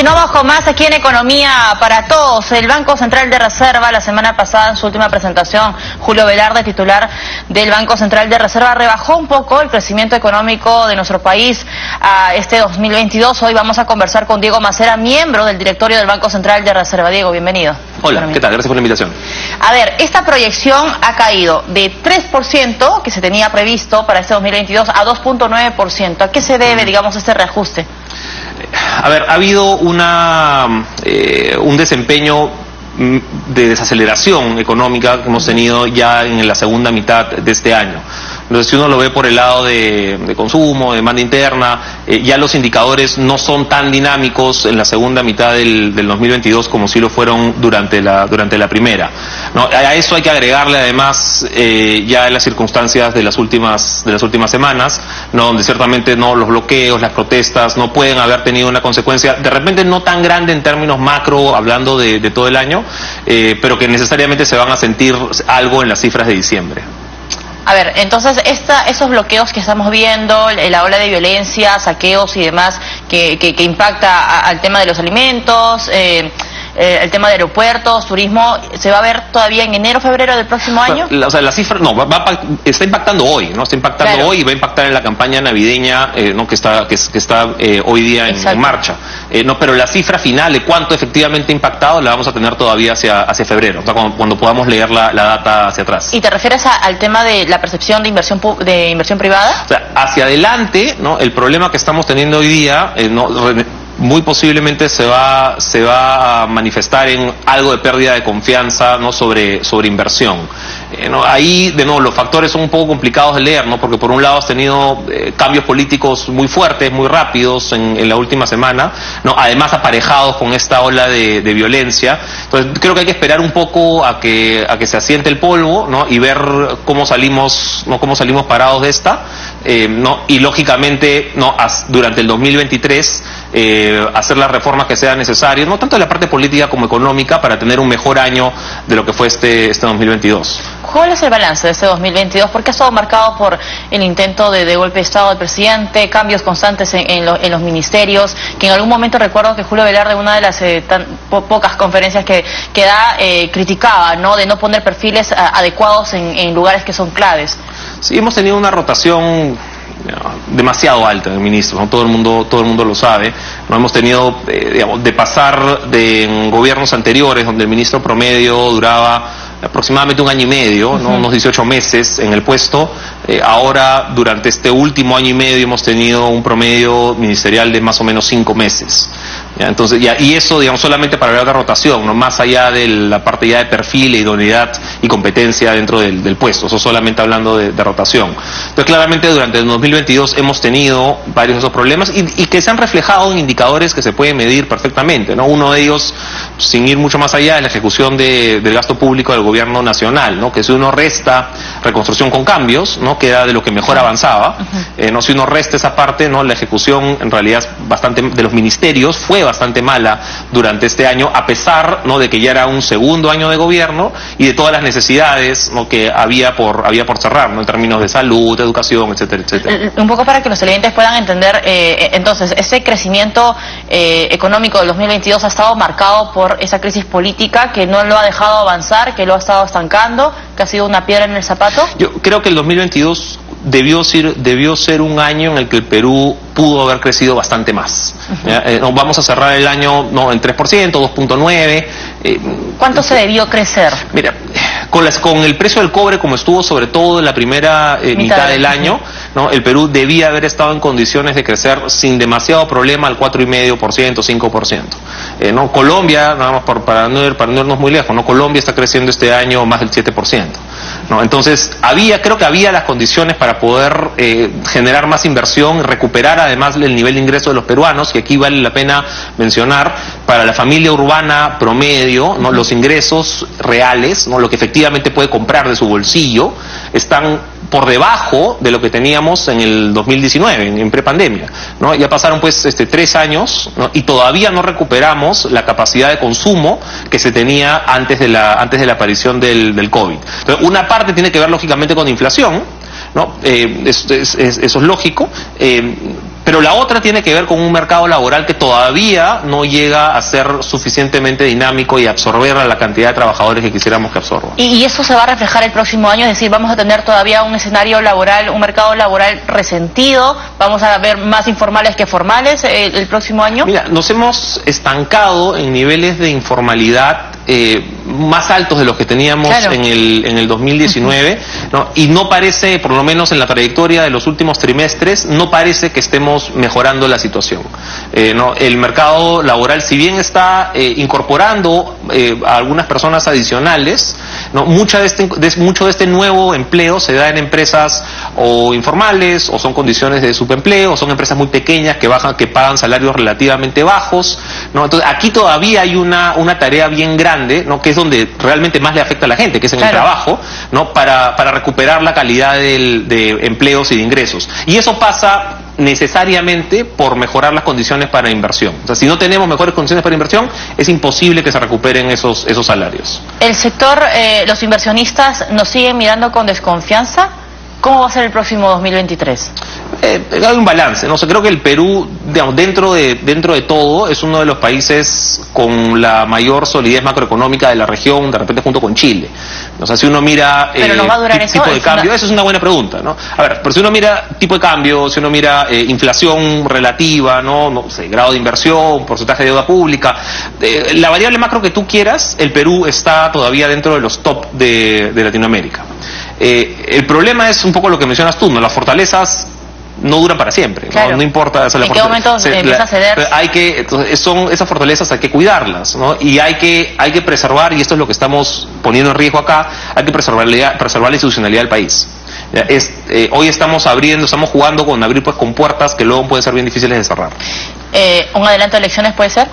Continuamos con más aquí en Economía para Todos. El Banco Central de Reserva, la semana pasada en su última presentación, Julio Velarde, titular del Banco Central de Reserva, rebajó un poco el crecimiento económico de nuestro país a este 2022. Hoy vamos a conversar con Diego Macera, miembro del directorio del Banco Central de Reserva. Diego, bienvenido. Hola, ¿qué tal? Gracias por la invitación. A ver, esta proyección ha caído de 3% que se tenía previsto para este 2022 a 2.9%. ¿A qué se debe, digamos, este reajuste? A ver, ha habido un desempeño de desaceleración económica que hemos tenido ya en la segunda mitad de este año. Entonces, si uno lo ve por el lado de consumo, de demanda interna, ya los indicadores no son tan dinámicos en la segunda mitad del 2022 como si lo fueron durante la primera, ¿no? A eso hay que agregarle además ya las circunstancias de las últimas semanas, ¿no? Donde ciertamente no los bloqueos, las protestas no pueden haber tenido una consecuencia de repente no tan grande en términos macro, hablando de todo el año, pero que necesariamente se van a sentir algo en las cifras de diciembre. A ver, entonces esos bloqueos que estamos viendo, la ola de violencia, saqueos y demás que impacta al tema de los alimentos, el tema de aeropuertos, turismo, ¿se va a ver todavía en enero, febrero del próximo año? O sea, la cifra no está impactando hoy, ¿no? Está impactando claro. Hoy y va a impactar en la campaña navideña, ¿no? que está hoy día en marcha. No, pero la cifra final de cuánto efectivamente ha impactado la vamos a tener todavía hacia febrero, o sea, cuando podamos leer la data hacia atrás. ¿Y te refieres al tema de la percepción de inversión privada? O sea, hacia adelante, ¿no? El problema que estamos teniendo hoy día, muy posiblemente se va a manifestar en algo de pérdida de confianza, ¿no? sobre inversión. ¿No? Ahí, de nuevo, los factores son un poco complicados de leer, ¿no? Porque por un lado has tenido cambios políticos muy fuertes, muy rápidos en la última semana, ¿no? Además aparejados con esta ola de violencia. Entonces creo que hay que esperar un poco a que se asiente el polvo, ¿no? Y ver cómo salimos parados de esta, ¿no? Y lógicamente, ¿no? Durante el 2023 hacer las reformas que sean necesarias, no tanto de la parte política como económica, para tener un mejor año de lo que fue este 2022. ¿Cuál es el balance de este 2022? Porque ha estado marcado por el intento de golpe de Estado del presidente, cambios constantes en los ministerios, que en algún momento recuerdo que Julio Velarde, en una de las pocas conferencias que da, criticaba, ¿no? De no poner perfiles adecuados en lugares que son claves. Sí, hemos tenido una rotación demasiado alta de ministros, ¿no? Todo el mundo lo sabe. No hemos tenido, digamos, de pasar en gobiernos anteriores donde el ministro promedio duraba aproximadamente un año y medio, ¿no? Unos 18 meses en el puesto. Ahora, durante este último año y medio, hemos tenido un promedio ministerial de más o menos 5 meses. ¿Ya? Entonces, y eso, digamos, solamente para hablar de rotación, no más allá de la parte ya de perfil, idoneidad y competencia dentro del puesto. Eso solamente hablando de rotación. Entonces, claramente, durante el 2022 hemos tenido varios de esos problemas y que se han reflejado en indicadores que se pueden medir perfectamente, ¿no? Uno de ellos, sin ir mucho más allá, es la ejecución del gasto público del gobierno nacional, ¿no? Que si uno resta reconstrucción con cambios, ¿no? Queda de lo que mejor avanzaba. No, si uno resta esa parte, ¿no? La ejecución en realidad de los ministerios fue bastante mala durante este año, a pesar, ¿no? De que ya era un segundo año de gobierno y de todas las necesidades, ¿no? Que había por cerrar, ¿no? En términos de salud, educación, etcétera, etcétera. Un poco para que los televidentes puedan entender, entonces, ese crecimiento económico del 2022 ha estado marcado por esa crisis política que no lo ha dejado avanzar, que lo ha estado estancando, que ha sido una piedra en el zapato. Yo creo que el 2022 debió ser un año en el que el Perú pudo haber crecido bastante más. Vamos a cerrar el año, ¿no? En 3%, 2.9%. ¿Cuánto se debió crecer? Mira, con el precio del cobre como estuvo sobre todo en la primera mitad del año, ¿no? El Perú debía haber estado en condiciones de crecer sin demasiado problema al 4,5%, 5%. ¿No? Colombia, nada más para no irnos muy lejos, ¿no? Colombia está creciendo este año más del 7%. ¿No? Entonces, creo que había las condiciones para poder generar más inversión, recuperar además el nivel de ingreso de los peruanos, y aquí vale la pena mencionar, para la familia urbana promedio, ¿no? Los ingresos reales, ¿no? Lo que efectivamente puede comprar de su bolsillo, están por debajo de lo que teníamos en el 2019, en prepandemia, ¿no? Ya pasaron pues 3 años, ¿no? Y todavía no recuperamos la capacidad de consumo que se tenía antes de la aparición del COVID. Entonces, una parte tiene que ver lógicamente con inflación, ¿no? Eso es lógico, Pero la otra tiene que ver con un mercado laboral que todavía no llega a ser suficientemente dinámico y absorber a la cantidad de trabajadores que quisiéramos que absorba. ¿Y eso se va a reflejar el próximo año? Es decir, vamos a tener todavía un escenario laboral, un mercado laboral resentido, vamos a ver más informales que formales el próximo año. Mira, nos hemos estancado en niveles de informalidad más altos de los que teníamos en el 2019, ¿no? Y no parece, por lo menos en la trayectoria de los últimos trimestres, no parece que estemos mejorando la situación. ¿No? El mercado laboral, si bien está incorporando a algunas personas adicionales, ¿no? Mucho de este nuevo empleo se da en empresas o informales, o son condiciones de subempleo, o son empresas muy pequeñas que pagan salarios relativamente bajos, ¿no? Entonces aquí todavía hay una tarea bien grande, ¿no? Que es donde realmente más le afecta a la gente, que es en el trabajo, ¿no? Para recuperar la calidad de empleos y de ingresos. Y eso pasa necesariamente por mejorar las condiciones para inversión. O sea, si no tenemos mejores condiciones para inversión, es imposible que se recuperen esos salarios. ¿El sector, los inversionistas nos siguen mirando con desconfianza? ¿Cómo va a ser el próximo 2023? Hay un balance, ¿no? O sea, creo que el Perú, digamos, dentro de todo, es uno de los países con la mayor solidez macroeconómica de la región, de repente junto con Chile. O sea, si uno mira ¿Pero nos va a durar tipo de cambio, eso es una buena pregunta, ¿no? A ver, pero si uno mira tipo de cambio, si uno mira inflación relativa, no sé, grado de inversión, porcentaje de deuda pública, la variable macro que tú quieras, el Perú está todavía dentro de los top de Latinoamérica. El problema es un poco lo que mencionas tú, ¿no? Las fortalezas no duran para siempre, ¿no? No importa. O sea, ¿en qué momento empieza a ceder? Esas fortalezas hay que cuidarlas, ¿no? Y hay que preservar, y esto es lo que estamos poniendo en riesgo acá, hay que preservar la institucionalidad del país. Hoy estamos jugando con abrir pues con puertas que luego pueden ser bien difíciles de cerrar. ¿Un adelanto de elecciones puede ser?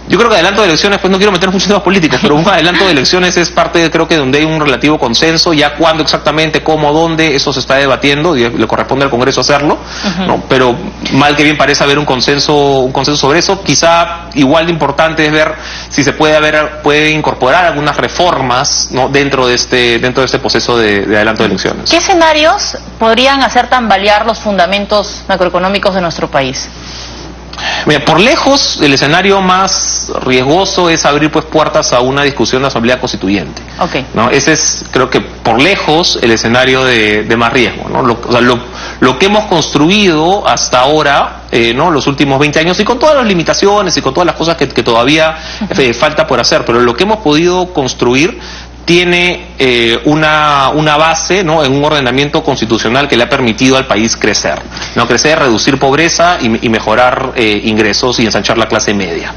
Yo creo que adelanto de elecciones, pues no quiero meter muchos temas políticos, pero un adelanto de elecciones es parte, creo que donde hay un relativo consenso, ya cuándo exactamente, cómo, dónde, eso se está debatiendo y le corresponde al Congreso hacerlo, ¿no? Pero mal que bien parece haber un consenso sobre eso. Quizá igual de importante es ver si se puede incorporar algunas reformas, ¿no? dentro de este proceso de adelanto de elecciones. ¿Qué escenarios podrían hacer tambalear los fundamentos macroeconómicos de nuestro país? Mira, por lejos, el escenario más riesgoso es abrir pues puertas a una discusión de asamblea constituyente. ¿No? Ese es, creo que por lejos, el escenario de más riesgo, ¿no? Lo que hemos construido hasta ahora, ¿no? Los últimos 20 años, y con todas las limitaciones y con todas las cosas que todavía falta por hacer, pero lo que hemos podido construir tiene una base, ¿no? En un ordenamiento constitucional que le ha permitido al país crecer, ¿no? Crecer, reducir pobreza y mejorar ingresos y ensanchar la clase media.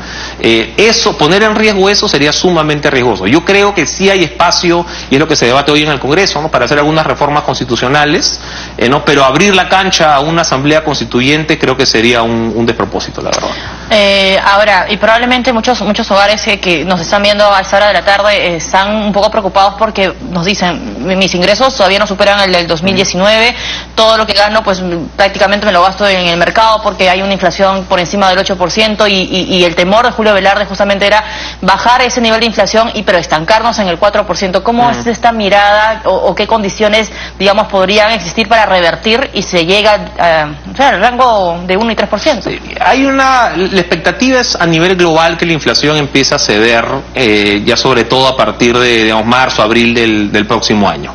Poner en riesgo eso sería sumamente riesgoso. Yo creo que sí hay espacio, y es lo que se debate hoy en el Congreso, ¿no? Para hacer algunas reformas constitucionales, ¿no? Pero abrir la cancha a una asamblea constituyente creo que sería un despropósito, la verdad. Ahora, y probablemente muchos hogares que nos están viendo a esta hora de la tarde están un poco preocupados porque nos dicen, mis ingresos todavía no superan el del 2019, todo lo que gano pues prácticamente me lo gasto en el mercado porque hay una inflación por encima del 8% y el temor de Julio Velarde justamente era bajar ese nivel de inflación pero estancarnos en el 4%. ¿Cómo es esta mirada o qué condiciones, digamos, podrían existir para revertir y se llega al rango de 1 y 3%? Sí, la expectativa es a nivel global que la inflación empiece a ceder ya sobre todo a partir de, digamos, marzo, abril del próximo año.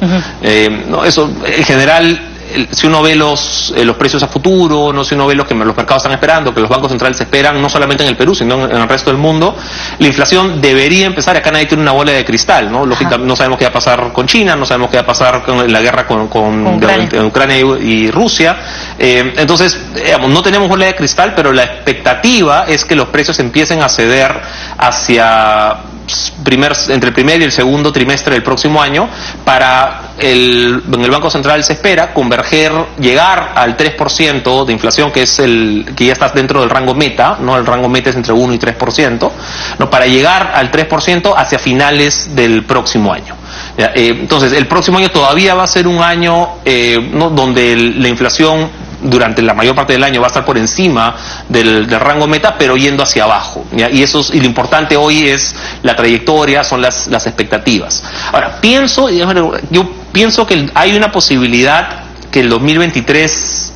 No, eso, en general, si uno ve los precios a futuro, no, si uno ve lo que los mercados están esperando, que los bancos centrales esperan, no solamente en el Perú, sino en el resto del mundo, la inflación debería empezar. Acá nadie tiene una bola de cristal, ¿no? Lógicamente, no sabemos qué va a pasar con China, no sabemos qué va a pasar con la guerra con Ucrania y Rusia. Entonces, digamos, no tenemos bola de cristal, pero la expectativa es que los precios empiecen a ceder hacia entre el primer y el segundo trimestre del próximo año. En el Banco Central se espera llegar al 3% de inflación, que es que ya está dentro del rango meta, ¿no? El rango meta es entre 1 y 3%, ¿no? Para llegar al 3% hacia finales del próximo año. Entonces, el próximo año todavía va a ser un año ¿no? donde la inflación durante la mayor parte del año va a estar por encima del rango meta, pero yendo hacia abajo, ¿ya? Y lo importante hoy es la trayectoria, son las expectativas. Ahora, yo pienso que hay una posibilidad que el 2023,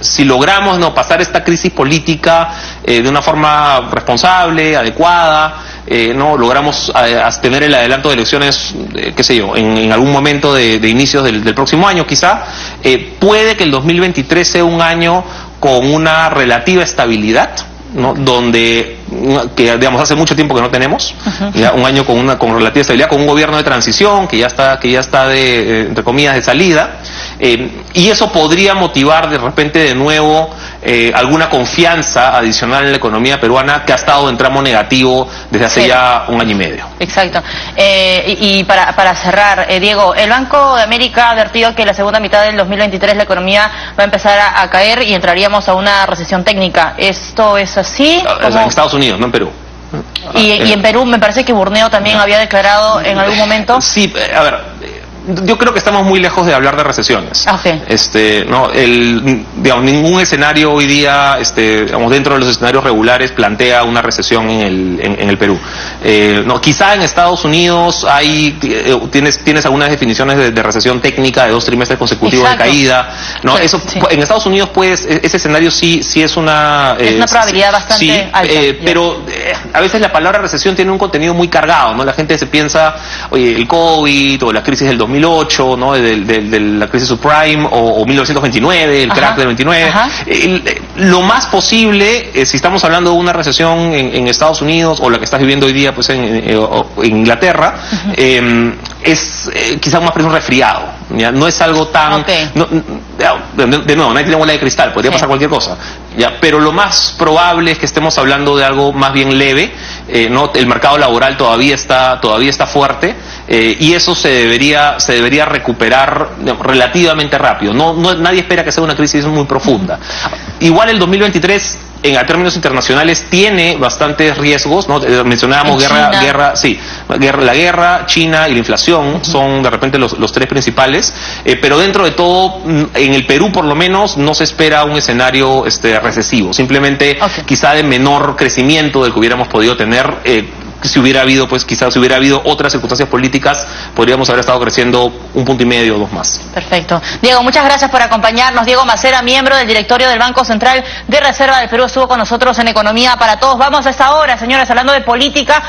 si logramos no pasar esta crisis política de una forma responsable, adecuada, no logramos tener el adelanto de elecciones, qué sé yo, en algún momento de inicios del próximo año quizá, puede que el 2023 sea un año con una relativa estabilidad, ¿no? Donde, que digamos hace mucho tiempo que no tenemos, ya un año con relativa estabilidad, con un gobierno de transición que ya está de entre comillas de salida, y eso podría motivar de repente de nuevo alguna confianza adicional en la economía peruana, que ha estado en tramo negativo desde hace ya un año y medio. Exacto. Y para cerrar, Diego, el Banco de América ha advertido que en la segunda mitad del 2023 la economía va a empezar a caer y entraríamos a una recesión técnica. ¿Esto es así? En Estados Unidos, no en Perú. Y en Perú me parece que Burneo también había declarado en algún momento. Sí, a ver, yo creo que estamos muy lejos de hablar de recesiones. Okay. No, digamos, ningún escenario hoy día, digamos, dentro de los escenarios regulares plantea una recesión en el Perú. No, quizá en Estados Unidos tienes algunas definiciones de recesión técnica de 2 trimestres consecutivos. Exacto. De caída, ¿no? Eso sí. En Estados Unidos, pues, ese escenario sí es una probabilidad bastante alta. Pero a veces la palabra recesión tiene un contenido muy cargado, ¿no? La gente se piensa, oye, el COVID o la crisis del 2008, ¿no? De la crisis subprime, o 1929, el crack del 29. Lo más posible, si estamos hablando de una recesión en Estados Unidos, o la que estás viviendo hoy día pues en Inglaterra, es quizás más un resfriado, ¿ya? No es algo tan... Okay. De nuevo, nadie tiene bola de cristal, podría pasar cualquier cosa, ¿ya? Pero lo más probable es que estemos hablando de algo más bien leve, ¿no? El mercado laboral todavía está fuerte, y eso se debería recuperar, digamos, relativamente rápido. Nadie espera que sea una crisis muy profunda. Igual el 2023 en términos internacionales tiene bastantes riesgos, ¿no? Mencionábamos la guerra, China y la inflación son de repente los 3 principales, pero dentro de todo, en el Perú por lo menos, no se espera un escenario recesivo, simplemente quizá de menor crecimiento del que hubiéramos podido tener. Si hubiera habido, pues quizás si hubiera habido otras circunstancias políticas, podríamos haber estado creciendo 1,5 puntos o 2 más. Perfecto. Diego, muchas gracias por acompañarnos. Diego Macera, miembro del directorio del Banco Central de Reserva del Perú, estuvo con nosotros en Economía para Todos. Vamos a esta hora, señores, hablando de política.